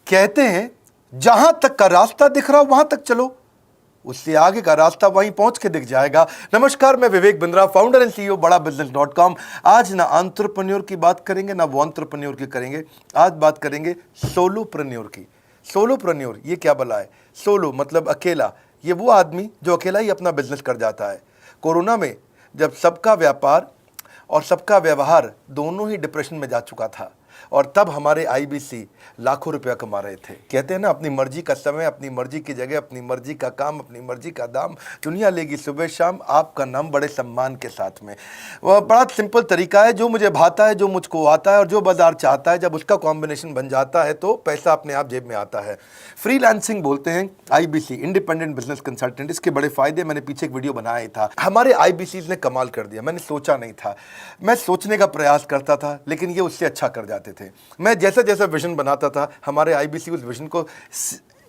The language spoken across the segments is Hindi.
कहते हैं जहां तक का रास्ता दिख रहा हो वहां तक चलो, उससे आगे का रास्ता वहीं पहुंच के दिख जाएगा। नमस्कार, मैं Vivek Bindra, founder and CEO बड़ा बिजनेस.com। आज ना एंटरप्रेन्योर की बात करेंगे ना वो एंटरप्रेन्योर की करेंगे, आज बात करेंगे सोलोप्रेन्योर की। सोलोप्रेन्योर ये क्या भला है? सोलो मतलब अकेला, ये वो आदमी जो अकेला ही अपना बिजनेस कर जाता है। कोरोना में जब सबका व्यापार और सबका व्यवहार दोनों ही डिप्रेशन में जा चुका था, और तब हमारे आईबीसी लाखों रुपया कमा रहे थे। कहते हैं ना, अपनी मर्जी का समय, अपनी मर्जी की जगह, अपनी मर्जी का काम, अपनी मर्जी का दाम, दुनिया लेगी सुबह शाम आपका नाम बड़े सम्मान के साथ में। वह बड़ा सिंपल तरीका है, जो मुझे भाता है, जो मुझको आता है और जो बाजार चाहता है, जब उसका कॉम्बिनेशन बन जाता है तो पैसा अपने आप जेब में आता है। फ्रीलांसिंग बोलते हैं आईबीसी, इंडिपेंडेंट बिजनेस कंसल्टेंट। इसके बड़े फायदे मैंने पीछे एक वीडियो बनाया ही था। हमारे आईबीसी ने कमाल कर दिया, मैंने सोचा नहीं था। मैं सोचने का प्रयास करता था लेकिन ये उससे अच्छा कर जाते थे। मैं जैसा जैसा विजन बनाता था, हमारे आईबीसी उस विजन को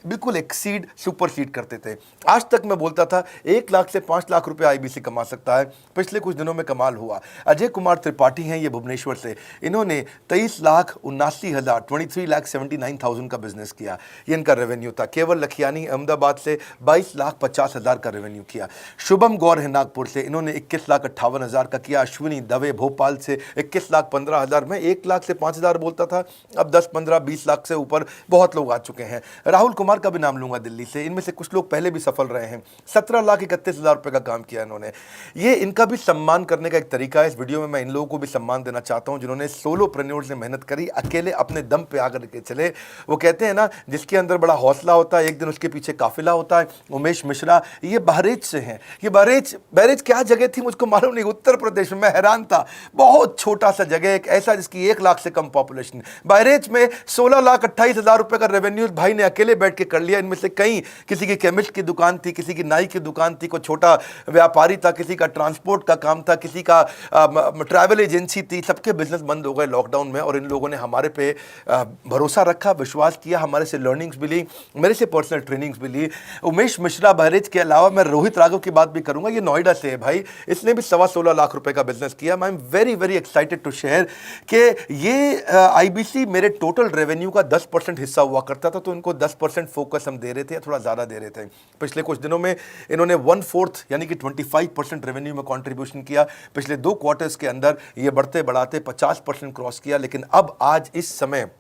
बिल्कुल एक्सीड, सुपरसीड करते थे। आज तक मैं बोलता था 1 लाख से 5 लाख रुपए आईबीसी कमा सकता है। पिछले कुछ दिनों में कमाल हुआ। अजय कुमार त्रिपाठी हैं ये भुवनेश्वर से, इन्होंने 23,79,000 23,79,000 का बिजनेस किया। ये इनका रेवेन्यू था। केवल लखियानी अहमदाबाद से 22,50,000 का रेवेन्यू किया। शुभम गौर है नागपुर से, इन्होंने 21,58,000 का किया। अश्विनी दवे भोपाल से 21,15,000। मैं 1 लाख से 5,000 बोलता था, अब 10, 15, 20 लाख से ऊपर बहुत लोग आ चुके हैं। राहुल कुमार का भी नाम लूंगा दिल्ली से, इनमें से कुछ लोग पहले भी सफल रहे हैं। 17,31,000 रुपए का काम किया इन्होंने। ये इनका भी सम्मान करने का एक तरीका है। इस वीडियो में मैं इन लोगों को भी सम्मान देना चाहता हूं जिन्होंने सोलोप्रेन्योर से मेहनत करी, अकेले अपने दम पे आकर के चले। वो कहते हैं ना, जिसके अंदर बड़ा हौसला होता है एक दिन उसके पीछे काफिला होता है। उमेश मिश्रा ये बहरेच से हैं। ये बहरेच क्या जगह थी मुझको मालूम नहीं, उत्तर प्रदेश में। मैं हैरान था, बहुत छोटा सा जगह, एक ऐसा जिसकी 1 लाख से कम पॉपुलेशन। बहरेच में 16,28,000 रुपए का रेवेन्यू भाई ने अकेले बैठ के कर लिया। इनमें से कई, किसी की केमिस्ट की दुकान थी, किसी की नाई की दुकान थी, कोई छोटा व्यापारी था, किसी का ट्रांसपोर्ट का काम था, किसी का ट्रैवल एजेंसी थी। सबके बिजनेस बंद हो गए लॉकडाउन में, और इन लोगों ने हमारे पे भरोसा रखा, विश्वास किया, हमारे से लर्निंग्स भी ली, मेरे से पर्सनल ट्रेनिंग्स भी ली। उमेश मिश्रा बहरेज के अलावा मैं रोहित राघव की बात भी करूंगा, ये नोएडा से है भाई, इसने भी 16.25 लाख रुपए का बिजनेस किया। I am very very excited to share कि ये आईबीसी मेरे टोटल रेवेन्यू का 10% हिस्सा हुआ करता था, तो इनको 10% फोकस हम दे रहे थे, थोड़ा ज़्यादा दे रहे थे। पिछले कुछ दिनों में इन्होंने 1/4 यानी कि 25% रेवेन्यू में कंट्रीब्यूशन किया। पिछले 2 क्वार्टर्स के अंदर ये बढ़ते बढ़ाते 50% क्रॉस किया। लेकिन अब आज इस समय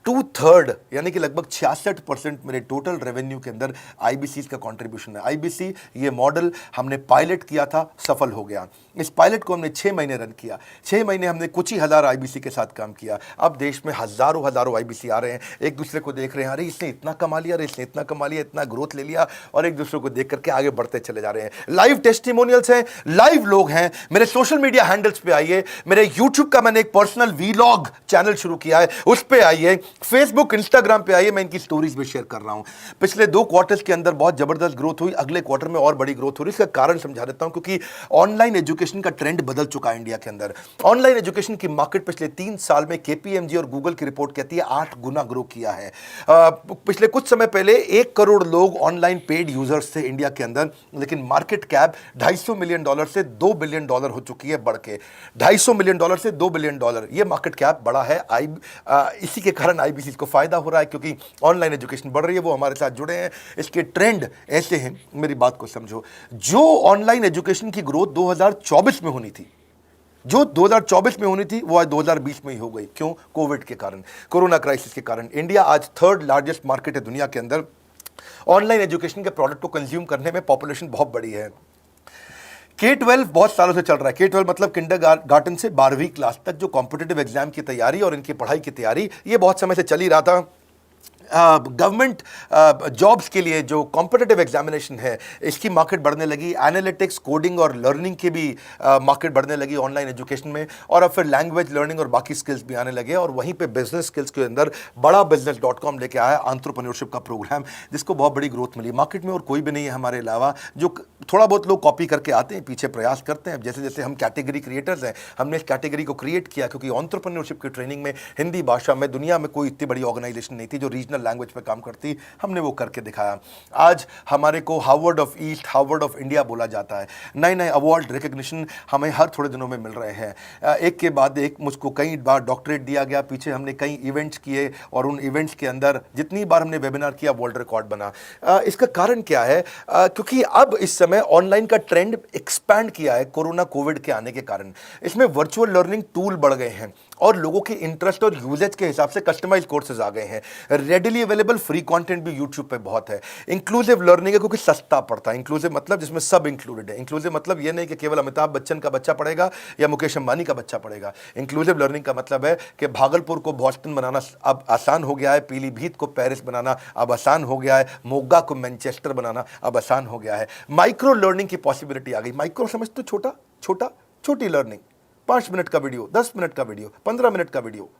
2/3 यानी कि लगभग 66% मेरे टोटल रेवेन्यू के अंदर आईबीसी का कंट्रीब्यूशन है। आईबीसी ये मॉडल हमने पायलट किया था, सफल हो गया। इस पायलट को हमने 6 महीने रन किया। 6 महीने हमने कुछ ही हज़ार आईबीसी के साथ काम किया। अब देश में हज़ारों आईबीसी आ रहे हैं, एक दूसरे को देख रहे हैं, अरे इसने इतना कमा लिया, अरे इसने इतना कमा लिया, इतना ग्रोथ ले लिया, और एक दूसरे को देख करके आगे बढ़ते चले जा रहे हैं। लाइव टेस्टिमोनियल्स हैं, लाइव लोग हैं। मेरे सोशल मीडिया हैंडल्स पे आइए, मेरे यूट्यूब का मैंने एक पर्सनल वीलॉग चैनल शुरू किया है, उस पर आइए, फेसबुक इंस्टाग्राम पे आइए, मैं इनकी स्टोरीज में शेयर कर रहा हूं। पिछले 2 क्वार्टर्स के अंदर बहुत जबरदस्त ग्रोथ हुई, अगले क्वार्टर में और बड़ी ग्रोथ हो रही है। इसका कारण समझा देता हूं, क्योंकि ऑनलाइन एजुकेशन का ट्रेंड बदल चुका है इंडिया के अंदर। ऑनलाइन एजुकेशन की मार्केट पिछले 3 साल में केपीएमजी और गूगल की रिपोर्ट कहती है 8 गुना ग्रो किया है। पिछले कुछ समय पहले 1 करोड़ लोग ऑनलाइन पेड यूजर्स थे इंडिया के अंदर, लेकिन मार्केट कैप $250 मिलियन से $2 बिलियन हो चुकी है, बढ़ के $250 मिलियन से $2 बिलियन ये मार्केट कैप बढ़ा है। इसी के कारण आईबीसी को फायदा हो रहा है, क्योंकि ऑनलाइन एजुकेशन बढ़ रही है, वो हमारे साथ जुड़े हैं। इसके ट्रेंड ऐसे हैं, मेरी बात को समझो। जो ऑनलाइन एजुकेशन की ग्रोथ 2024 में होनी थी, जो 2024 में होनी थी, वो आज 2020 में ही हो गई। क्यों? कोविड के कारण, कोरोना क्राइसिस के कारण। इंडिया आज 3rd लार्जेस्ट मार्केट है दुनिया के अंदर। ऑनलाइन एजुकेशन के प्रोडक्ट को कंज्यूम करने में पॉपुलेशन बहुत बड़ी है। K-12 बहुत सालों से चल रहा है। K-12 मतलब किंडरगार्टन से 12वीं क्लास तक, जो कॉम्पिटिटिव एग्जाम की तैयारी और इनकी पढ़ाई की तैयारी, ये बहुत समय से चल ही रहा था। गवर्नमेंट जॉब्स के लिए जो कॉम्पिटिटिव एग्जामिनेशन है, इसकी मार्केट बढ़ने लगी। एनालिटिक्स, कोडिंग और लर्निंग की भी मार्केट बढ़ने लगी ऑनलाइन एजुकेशन में, और अब फिर लैंग्वेज लर्निंग और बाकी स्किल्स भी आने लगे। और वहीं पे बिजनेस स्किल्स के अंदर बड़ा बिजनेस.com लेके आया एंटरप्रेन्योरशिप का प्रोग्राम, जिसको बहुत बड़ी ग्रोथ मिली मार्केट में। और कोई भी नहीं है हमारे अलावा, जो थोड़ा बहुत लोग कॉपी करके आते हैं, पीछे प्रयास करते हैं। जैसे जैसे हम कैटेगरी क्रिएटर्स हैं, हमने इस कैटेगरी को क्रिएट किया, क्योंकि एंटरप्रेन्योरशिप की ट्रेनिंग में हिंदी भाषा में दुनिया में कोई इतनी बड़ी ऑर्गेनाइजेशन नहीं थी जो रीजनल नेचुरल लैंग्वेज पे काम करती, हमने वो करके दिखाया। आज हमारे को Harvard of east, Harvard of India बोला जाता है। नए नए अवार्ड रिकग्निशन हमें हर थोड़े दिनों में मिल रहे हैं। एक के बाद एक मुझको कई बार डॉक्टरेट दिया गया। पीछे हमने कई इवेंट्स किए और उन इवेंट्स के अंदर जितनी बार हमने वेबिनार किया वर्ल्ड रिकॉर्ड बना। इसका कारण क्या है? क्योंकि अब इस समय ऑनलाइन का ट्रेंड एक्सपैंड किया है कोरोना कोविड के आने के कारण। इसमें वर्चुअल लर्निंग टूल बढ़ गए हैं और लोगों के इंटरेस्ट और यूजेज के हिसाब से कस्टमाइज कोर्सेज आ गए हैं। रेडिली अवेलेबल फ्री कंटेंट भी यूट्यूब पे बहुत है। इंक्लूसिव लर्निंग है क्योंकि सस्ता पड़ता है। इंक्लूसिव मतलब जिसमें सब इंक्लूडेड है। इंक्लूसिव मतलब ये नहीं कि केवल अमिताभ बच्चन का बच्चा पढ़ेगा या मुकेश अंबानी का बच्चा पढ़ेगा। इंक्लूसिव लर्निंग का मतलब है कि भागलपुर को बॉस्टन बनाना अब आसान हो गया है, पीलीभीत को पेरिस बनाना अब आसान हो गया है, मोगा को मैनचेस्टर बनाना अब आसान हो गया है। माइक्रो लर्निंग की पॉसिबिलिटी आ गई। माइक्रो समझ तो छोटा छोटा, छोटी लर्निंग, 5 मिनट का वीडियो, 10 मिनट का वीडियो, 15 मिनट का वीडियो।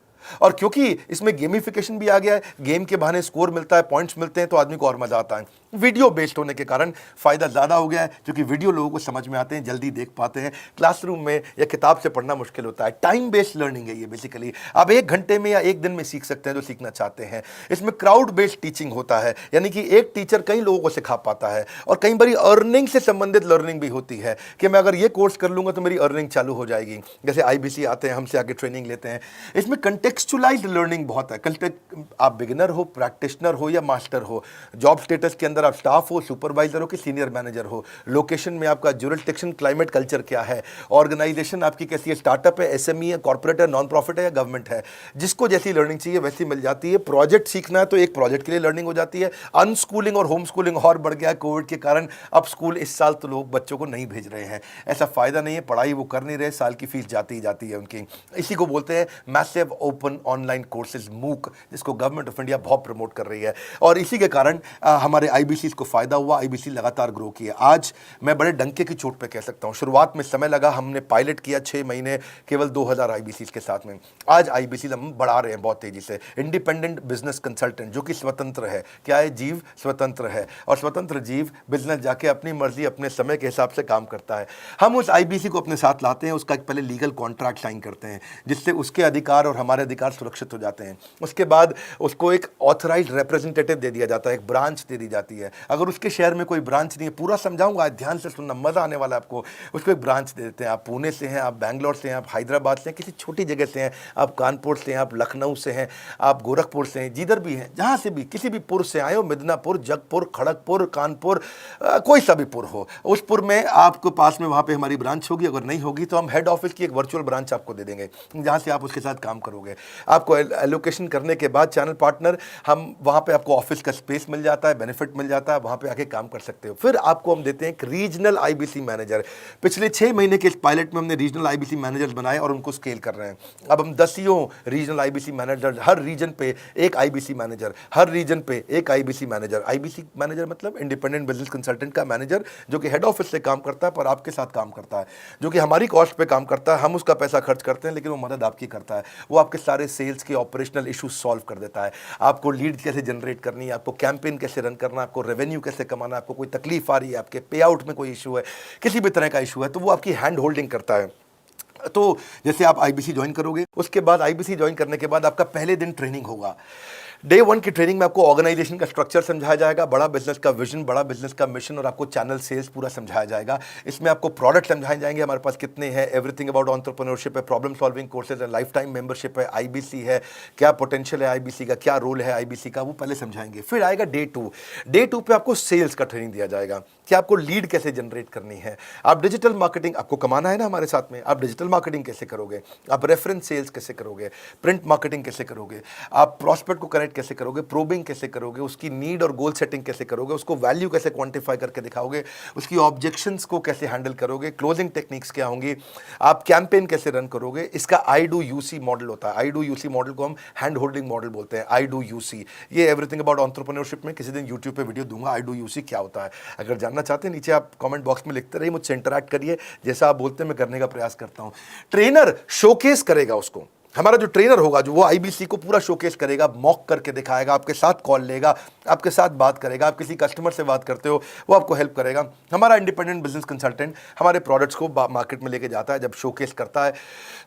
और क्योंकि इसमें गेमिफिकेशन भी आ गया है, गेम के बहाने स्कोर मिलता है, पॉइंट्स मिलते हैं, तो आदमी को और मजा आता है। वीडियो बेस्ड होने के कारण फायदा ज्यादा हो गया है, क्योंकि वीडियो लोगों को समझ में आते हैं, जल्दी देख पाते हैं। क्लासरूम में या किताब से पढ़ना मुश्किल होता है। टाइम बेस्ड लर्निंग है ये बेसिकली। आप 1 घंटे में या 1 दिन में सीख सकते हैं जो सीखना चाहते हैं। इसमें क्राउड बेस्ड टीचिंग होता है, यानी कि एक टीचर कई लोगों को सिखा पाता है। और कई बार अर्निंग से संबंधित लर्निंग भी होती है कि मैं अगर ये कोर्स कर लूंगा तो मेरी अर्निंग चालू हो जाएगी। जैसे IBC आते हैं, हमसे आगे ट्रेनिंग लेते हैं। इसमें कंटेक्चुअलाइज्ड लर्निंग बहुत है। आप बिगिनर हो, प्रैक्टिशनर हो या मास्टर हो, जॉब स्टेटस के अंदर आप स्टाफ हो, सुपरवाइजर हो कि सीनियर मैनेजर हो, लोकेशन में आपका जुरिस्डिक्शन, क्लाइमेट, कल्चर क्या है, ऑर्गेनाइजेशन आपकी कैसी है, स्टार्टअप है, SME है, कॉर्पोरेट है, नॉन प्रॉफिट है या गवर्नमेंट है, जिसको जैसी लर्निंग चाहिए वैसी मिल जाती है। प्रोजेक्ट सीखना है तो एक प्रोजेक्ट के लिए लर्निंग हो जाती है। अनस्कूलिंग और होम स्कूलिंग और बढ़ गया है कोविड के कारण। अब स्कूल इस साल तो लोग बच्चों को नहीं भेज रहे हैं। ऐसा फायदा नहीं है, पढ़ाई वो कर नहीं रहे, साल की फीस जाती ही जाती है उनकी। इसी को बोलते हैं massive open online courses, MOOC, जिसको गवर्नमेंट ऑफ इंडिया बहुत प्रमोट कर रही है। और इसी के कारण हमारे IBC को फायदा हुआ। IBC लगातार ग्रो किया। आज मैं बड़े डंके की चोट पे कह सकता हूं, शुरुआत में समय लगा, हमने पायलट किया 6 महीने केवल 2000 IBC के साथ में। आज IBC हम बढ़ा रहे हैं बहुत तेजी से। इंडिपेंडेंट बिजनेस कंसल्टेंट, जो कि स्वतंत्र है। क्या है? जीव स्वतंत्र है। और स्वतंत्र जीव बिजनेस जाके अपनी मर्जी, अपने समय के हिसाब से काम करता है। हम उस IBC को अपने साथ लाते हैं, उसका एक पहले लीगल कॉन्ट्रैक्ट साइन करते हैं, जिससे उसके अधिकार और हमारे अधिकार सुरक्षित हो जाते हैं। उसके बाद उसको एक ऑथराइज्ड रिप्रेजेंटेटिव दे दिया जाता है, एक ब्रांच दे दी जाती है। अगर उसके शहर में कोई ब्रांच नहीं है, पूरा समझाऊंगा, ध्यान से सुनना, मजा आने वाला है आपको। उसको एक ब्रांच दे देते हैं। आप पुणे से हैं, आप बैंगलोर से हैं, आप हैदराबाद से हैं, किसी छोटी जगह से हैं, आप कानपुर से हैं, आप लखनऊ से हैं, आप गोरखपुर से हैं, जिधर भी हैं, जहां से भी, किसी भी पुर से आए हो, मिदनापुर, जगपुर, खड़गपुर, कानपुर, कोई सा भी पुर हो, उस पुर में आपको पास में वहां पे हमारी ब्रांच होगी। अगर नहीं होगी तो हम हेड ऑफिस की एक वर्चुअल ब्रांच आपको दे देंगे, जहां से आप उसके साथ काम करोगे। आपको एलोकेशन करने के बाद चैनल पार्टनर, हम वहां पे आपको ऑफिस का स्पेस मिल जाता है, बेनिफिट मिल जाता है, वहां पे आके काम कर सकते हो। फिर आपको हम देते हैं एक रीजनल IBC मैनेजर। पिछले 6 महीने के इस पायलट में हमने रीजनल IBC मैनेजर बनाए और उनको स्केल कर रहे हैं। अब हम 10 रीजनल IBC मैनेजर, हर रीजन पे एक IBC मैनेजर, हर रीजन पे एक IBC मैनेजर। IBC मैनेजर मतलब इंडिपेंडेंट बिजनेस कंसल्टेंट का मैनेजर, जो कि हेड ऑफिस से काम करता है पर आपके साथ काम करता है, जो कि हमारी कॉस्ट पे काम करता है। हम उसका पैसा खर्च करते हैं, लेकिन वो मदद आपकी करता है। वो आपके सारे सेल्स के ऑपरेशनल इश्यूज सॉल्व कर देता है। आपको लीड कैसे जनरेट करनी है, आपको कैंपेन कैसे रन करना है, आपको रेवेन्यू कैसे कमाना है, आपको कोई तकलीफ आ रही है, आपके पे आउट में कोई इशू है, किसी भी तरह का इशू है, तो वो आपकी हैंड होल्डिंग करता है। तो जैसे आप IBC ज्वाइन करोगे, उसके बाद IBC ज्वाइन करने के बाद आपका पहले दिन ट्रेनिंग होगा। डे 1 की ट्रेनिंग में आपको ऑर्गेनाइजेशन का स्ट्रक्चर समझाया जाएगा, बड़ा बिजनेस का विजन, बड़ा बिजनेस का मिशन, और आपको चैनल सेल्स पूरा समझाया जाएगा। इसमें आपको प्रोडक्ट समझाए जाएंगे, हमारे पास कितने हैं, एवरीथिंग अबाउट एंटरप्रेन्योरशिप है, प्रॉब्लम सॉल्विंग कोर्सेज है, लाइफ टाइम मेंबरशिप है, IBC है, क्या पोटेंशियल है IBC का, क्या रोल है IBC का, वो पहले समझाएंगे। फिर आएगा डे 2। डे 2 पे आपको सेल्स का ट्रेनिंग दिया जाएगा कि आपको लीड कैसे जनरेट करनी है। आप डिजिटल मार्केटिंग, आपको कमाना है ना हमारे साथ में, आप डिजिटल मार्केटिंग कैसे करोगे, आप रेफरेंस सेल्स कैसे करोगे, प्रिंट मार्केटिंग कैसे करोगे, आप प्रॉस्पेक्ट को कनेक्ट कैसे करोगे, प्रोबिंग कैसे करोगे, उसकी नीड और गोल सेटिंग कैसे करोगे, उसको वैल्यू कैसे क्वांटिफाई करके दिखाओगे, उसकी ऑब्जेक्शंस को कैसे हैंडल करोगे, क्लोजिंग टेक्निक्स क्या होंगी, आप कैंपेन कैसे रन करोगे। इसका I do UC मॉडल होता है। I do UC मॉडल को हम हैंड होल्डिंग मॉडल बोलते हैं। I do UC, ये एवरीथिंग अबाउट एंटरप्रेन्योरशिप में किसी दिन यूट्यूब पे वीडियो दूंगा, I do UC क्या होता है। अगर जानना चाहते हैं, नीचे आप कमेंट बॉक्स में लिखते रहिए, मुझसे इंटरैक्ट करिए, जैसा आप बोलते हैं मैं करने का प्रयास करता हूं। ट्रेनर शोकेस करेगा उसको हमारा जो ट्रेनर होगा जो वो आईबीसी को पूरा शोकेस करेगा, मॉक करके दिखाएगा, आपके साथ कॉल लेगा, आपके साथ बात करेगा, आप किसी कस्टमर से बात करते हो वो आपको हेल्प करेगा। हमारा इंडिपेंडेंट बिजनेस कंसल्टेंट हमारे प्रोडक्ट्स को मार्केट में लेके जाता है, जब शोकेस करता है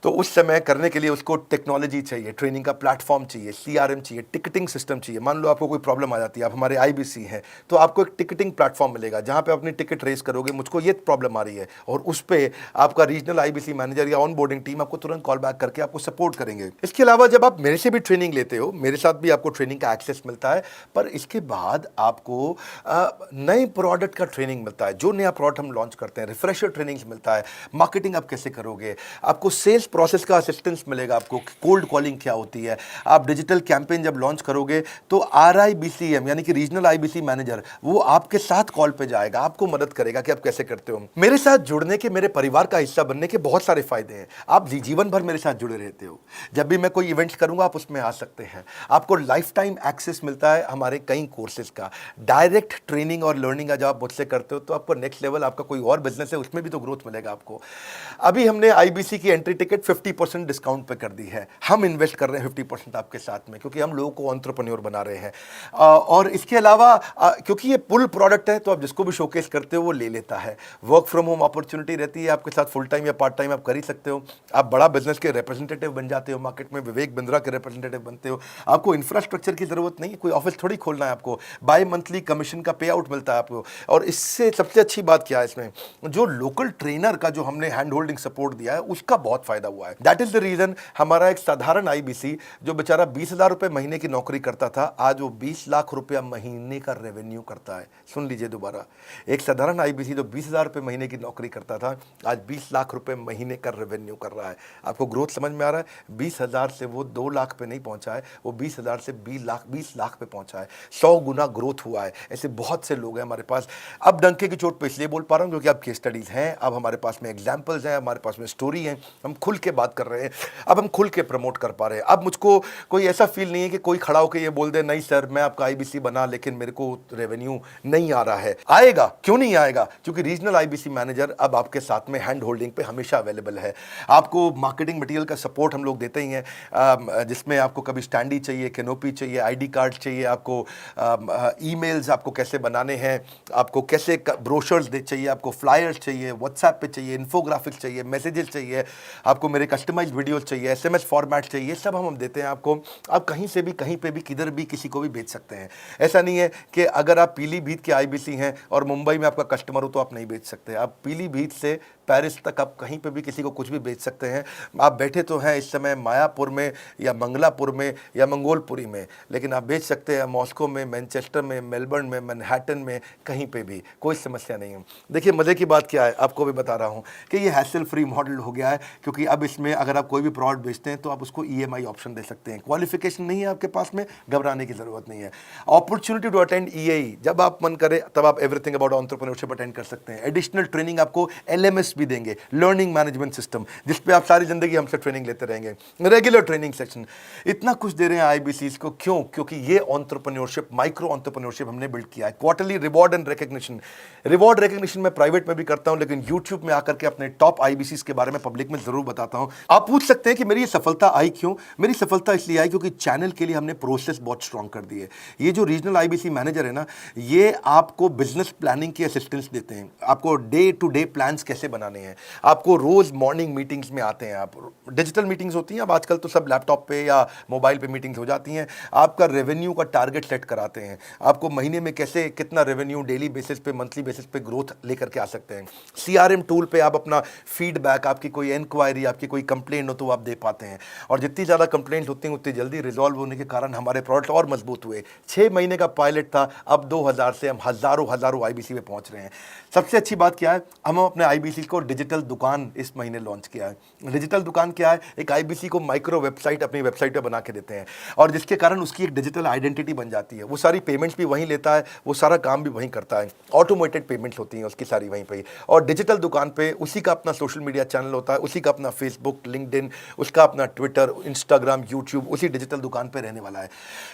तो उस समय करने के लिए उसको टेक्नोलॉजी चाहिए, ट्रेनिंग का प्लेटफॉर्म चाहिए, सीआरएम चाहिए, टिकटिंग सिस्टम चाहिए। मान लो आपको कोई प्रॉब्लम आ जाती है, आप हमारे आईबीसी हैं, तो आपको एक टिकटिंग प्लेटफॉर्म मिलेगा जहां पे अपनी टिकट रेस करोगे, मुझको ये प्रॉब्लम आ रही है, और उस पर आपका रीजनल आईबीसी मैनेजर या ऑन बोर्डिंग टीम आपको तुरंत कॉल बैक करके आपको सपोर्ट करेंगे। इसके अलावा जब आप मेरे से भी ट्रेनिंग लेते हो, मेरे साथ भी आपको ट्रेनिंग का एक्सेस मिलता है, पर इसके बाद आपको नए प्रोडक्ट का ट्रेनिंग मिलता है। जो नया प्रोडक्ट हम लॉन्च करते हैं, रिफ्रेशर ट्रेनिंग्स मिलता है, मार्केटिंग आप कैसे करोगे, आपको सेल्स प्रोसेस का असिस्टेंस मिलेगा, आपको कोल्ड कॉलिंग क्या होती है, आप डिजिटल कैंपेन जब लॉन्च करोगे तो आरआईबीसीएम यानी कि रीजनल आईबीसी मैनेजर वो आपके साथ कॉल पे जाएगा, आपको मदद करेगा कि आप कैसे करते हो। मेरे साथ जुड़ने के, मेरे परिवार का हिस्सा बनने के बहुत सारे फायदे हैं। आप जीवन भर मेरे साथ जुड़े रहते हो, जब भी मैं कोई इवेंट्स करूंगा आप उसमें आ सकते हैं, आपको लाइफ टाइम एक्सेस मिलता है हमारे कई कोर्सेज का, डायरेक्ट ट्रेनिंग और लर्निंग जब आप मुझसे करते हो तो आपको नेक्स्ट लेवल, आपका कोई और बिजनेस है उसमें भी तो ग्रोथ मिलेगा आपको। अभी हमने आईबीसी की एंट्री टिकट 50% डिस्काउंट पे कर दी है, हम इन्वेस्ट कर रहे हैं 50% आपके साथ में, क्योंकि हम लोगों को एंटरप्रेन्योर बना रहे हैं। और इसके अलावा क्योंकि ये पुल प्रोडक्ट है तो आप जिसको भी शोकेस करते हो वो ले लेता है। वर्क फ्रॉम होम अपॉर्चुनिटी रहती है आपके साथ, फुल टाइम या पार्ट टाइम आप कर ही सकते हो। आप बड़ा बिजनेस के रिप्रेजेंटेटिव बन जाते हो, मार्केट में विवेक बिंद्रा के रिप्रेजेंटेटिव बनते हो। आपको इंफ्रास्ट्रक्चर की जरूरत नहीं है, कोई ऑफिस थोड़ी खोलना है आपको, बाय मंथली कमीशन का पे आउट मिलता है आपको। और इससे सबसे अच्छी बात क्या है, इसमें जो लोकल ट्रेनर का जो हमने हैंड होल्डिंग सपोर्ट दिया है उसका बहुत फायदा हुआ है। दैट इज द रीजन हमारा एक साधारण आईबीसी जो बेचारा 20,000 रुपए महीने की नौकरी करता था, आज वो 20 लाख रुपया महीने का रेवेन्यू करता है। सुन लीजिए दोबारा, एक साधारण आईबीसी जो 20,000 रुपए महीने की नौकरी करता था, आज 20 लाख रुपए महीने का रेवेन्यू कर रहा है। आपको ग्रोथ समझ में आ रहा है? 20,000 से वो 2 लाख पे नहीं पहुंचा है, वो 20,000 से 20 लाख पे पहुंचा है। 100 गुना ग्रोथ हुआ है। ऐसे बहुत से लोग हैं हमारे पास। अब डंके की चोट पे इसलिए बोल पा रहा हूं क्योंकि अब केस स्टडीज हैं, अब हमारे पास में एग्जाम्पल्स हैं, हमारे पास में स्टोरी है, हम खुल के बात कर रहे हैं, अब हम खुल के प्रमोट कर पा रहे हैं। अब मुझको कोई ऐसा फील नहीं है कि कोई खड़ा होकर ये बोल दे नहीं सर मैं आपका आईबीसी बना लेकिन मेरे को रेवेन्यू नहीं आ रहा है। आएगा, क्यों नहीं आएगा? क्योंकि रीजनल आईबीसी मैनेजर अब आपके साथ में हैंड होल्डिंग पे हमेशा अवेलेबल है। आपको मार्केटिंग मटेरियल का सपोर्ट हम लोग देते ही हैं, जिसमें आपको कभी स्टैंडी चाहिए, कैनोपी चाहिए, आईडी कार्ड चाहिए, आपको ईमेल्स आपको कैसे बनाने हैं, आपको कैसे ब्रोशर्स चाहिए, आपको फ्लायर्स चाहिए, व्हाट्सएप पे चाहिए, इन्फोग्राफिक्स चाहिए, मैसेजेस चाहिए, आपको मेरे कस्टमाइज्ड वीडियोस चाहिए, एसएमएस फॉर्मेट चाहिए, सब हम देते हैं आपको। आप कहीं से भी, कहीं पे भी, किधर भी, किसी को भी भेज सकते हैं। ऐसा नहीं है कि अगर आप पीलीभीत के आईबीसी हैं और मुंबई में आपका कस्टमर हो तो आप नहीं बेच सकते। आप पीलीभीत से पेरिस तक आप कहीं पे भी किसी को कुछ भी बेच सकते हैं। आप बैठे तो हैं इस समय मायापुर में या मंगलापुर में या मंगोलपुरी में, लेकिन आप बेच सकते हैं मॉस्को में, मैनचेस्टर में, मेलबर्न में, मैनहट्टन में, कहीं पे भी, कोई समस्या नहीं है। देखिए मज़े की बात क्या है, आपको भी बता रहा हूँ कि ये हैसल फ्री मॉडल हो गया है, क्योंकि अब इसमें अगर आप कोई भी प्रोडक्ट बेचते हैं तो आप उसको ईएमआई ऑप्शन दे सकते हैं। क्वालिफिकेशन नहीं है आपके पास में, घबराने की ज़रूरत नहीं है। अपॉर्चुनिटी टू अटेंड ईएई, जब आप मन करे तब आप एवरीथिंग अबाउट एंटरप्रेन्योरशिप अटेंड कर सकते हैं। एडिशनल ट्रेनिंग आपको एलएमएस भी देंगे, लर्निंग मैनेजमेंट सिस्टम, जिस पे आप सारी जिंदगी हमसे ट्रेनिंग लेते रहेंगे, रेगुलर ट्रेनिंग सेक्शन, इतना कुछ दे रहे हैं आईबीसीज को। क्यों? क्योंकि ये एंटरप्रेन्योरशिप, माइक्रो एंटरप्रेन्योरशिप हमने बिल्ड किया है। Quarterly reward and recognition, reward recognition मैं प्राइवेट में भी करता हूं, लेकिन यूट्यूब में आकर के अपने टॉप आईबीसीज के बारे में पब्लिक में जरूर बताता हूं। आप पूछ सकते हैं कि मेरी ये सफलता आई क्यों? मेरी सफलता इसलिए आई क्योंकि चैनल के लिए हमने प्रोसेस बहुत स्ट्रांग कर दी है। ये जो रीजनल आईबीसी मैनेजर है ना, ये आपको बिजनेस प्लानिंग की असिस्टेंस देते हैं, आपको डे टू डे प्लान्स कैसे बनाने हैं, आपको रोज मॉर्निंग मीटिंग्स में आते हैं। आप डिजिटल मीटिंग्स होती हैं, अब आजकल तो सब लैपटॉप पे या मोबाइल पे मीटिंग्स हो जाती हैं। आपका रेवेन्यू का टारगेट सेट कराते हैं, आपको महीने में कैसे कितना रेवेन्यू डेली बेसिस पे, मंथली बेसिस पे ग्रोथ लेकर के आ सकते हैं। सीआरएम टूल पे आप अपना फीडबैक, आपकी कोई इंक्वायरी, आपकी कोई कंप्लेंट हो तो आप दे पाते हैं, और जितनी ज़्यादा कंप्लेंट्स होती हैं उतनी जल्दी रिजॉल्व होने के कारण हमारे प्रोडक्ट और मजबूत हुए। 6 महीने का पायलट था, अब 2000 से हम हज़ारों आईबीसी पे पहुंच रहे हैं। सबसे अच्छी बात क्या है, हम अपने आईबीसी को डिजिटल दुकान इस महीने लॉन्च किया है। डिजिटल दुकान क्या है? एक आईबीसी को माइक्रो वेबसाइट अपनी वेबसाइट पे बना के देते हैं, और जिसके कारण उसकी एक डिजिटल आइडेंटिटी बन जाती है। वो सारी पेमेंट्स भी वहीं लेता है, वो सारा काम भी वहीं करता है, ऑटोमेटेड पेमेंट्स होती हैं उसकी सारी वहीं पे ही। और डिजिटल दुकान पे उसी का अपना सोशल मीडिया चैनल होता है, उसी का अपना फेसबुक, लिंक्डइन, उसका अपना ट्विटर, इंस्टाग्राम, यूट्यूब उसी डिजिटल दुकान पे रहने वाला है।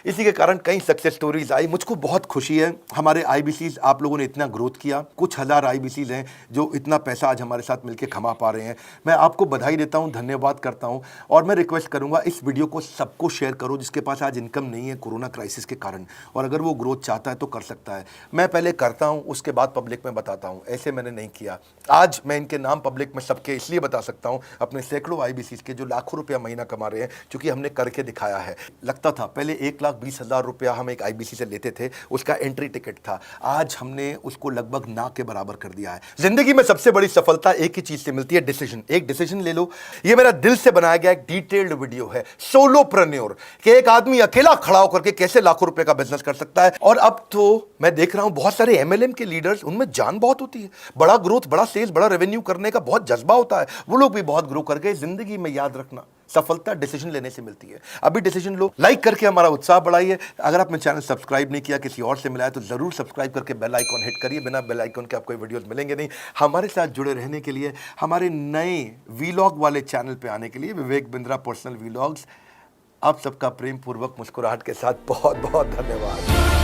इसी के कारण कई सक्सेस स्टोरीज आई। मुझको बहुत खुशी है, हमारे आईबीसीज आप लोगों ने इतना ग्रोथ किया। कुछ हज़ार आईबीसीज हैं जो इतना पैसा आज हमारे साथ मिलकर कमा पा रहे हैं। मैं आपको बधाई देता हूं, धन्यवाद करता हूं, और मैं रिक्वेस्ट करूंगा इस वीडियो को सबको शेयर करो जिसके पास आज इनकम नहीं है कोरोना क्राइसिस के कारण, और अगर वो ग्रोथ चाहता है तो कर सकता है। मैं पहले करता हूं, उसके बाद पब्लिक में बताता हूं, ऐसे मैंने नहीं किया। आज मैं इनके नाम पब्लिक में सबके इसलिए बता सकता हूं, अपने सैकड़ों IBCs के जो लाखों रुपया महीना कमा रहे हैं, क्योंकि हमने करके दिखाया है। लगता था पहले 1,20,000 रुपया हम एक IBC से लेते थे, उसका एंट्री टिकट था, आज हमने उसको लगभग ना के बराबर कर दिया है। जिंदगी में सबसे बड़ी सफलता एक ही चीज से मिलती है, डिसीजन। एक डिसीजन ले लो। ये मेरा दिल से बनाया गया एक डिटेल्ड वीडियो है, सोलोप्रेन्योर, कि एक आदमी अकेला खड़ा होकर के कैसे लाखों रुपए का बिजनेस कर सकता है। और अब तो मैं देख रहा हूं बहुत सारे MLM के लीडर्स, उनमें जान बहुत होती है, बड़ा ग्रोथ, बड़ा सेल्स, बड़ा रेवेन्यू करने का बहुत जज्बा होता है, वो लोग भी बहुत ग्रो कर गए। जिंदगी में याद रखना, सफलता डिसीजन लेने से मिलती है। अभी डिसीजन लो, लाइक करके हमारा उत्साह बढ़ाइए। अगर आपने चैनल सब्सक्राइब नहीं किया, किसी और से मिला है, तो जरूर सब्सक्राइब करके बेल आइकॉन हिट करिए। बिना बेल आइकॉन के आपको वीडियोस मिलेंगे नहीं। हमारे साथ जुड़े रहने के लिए, हमारे नए वीलॉग वाले चैनल पे आने के लिए, विवेक बिंद्रा पर्सनल वीलॉग्स, आप सबका प्रेम पूर्वक मुस्कुराहट के साथ बहुत बहुत धन्यवाद।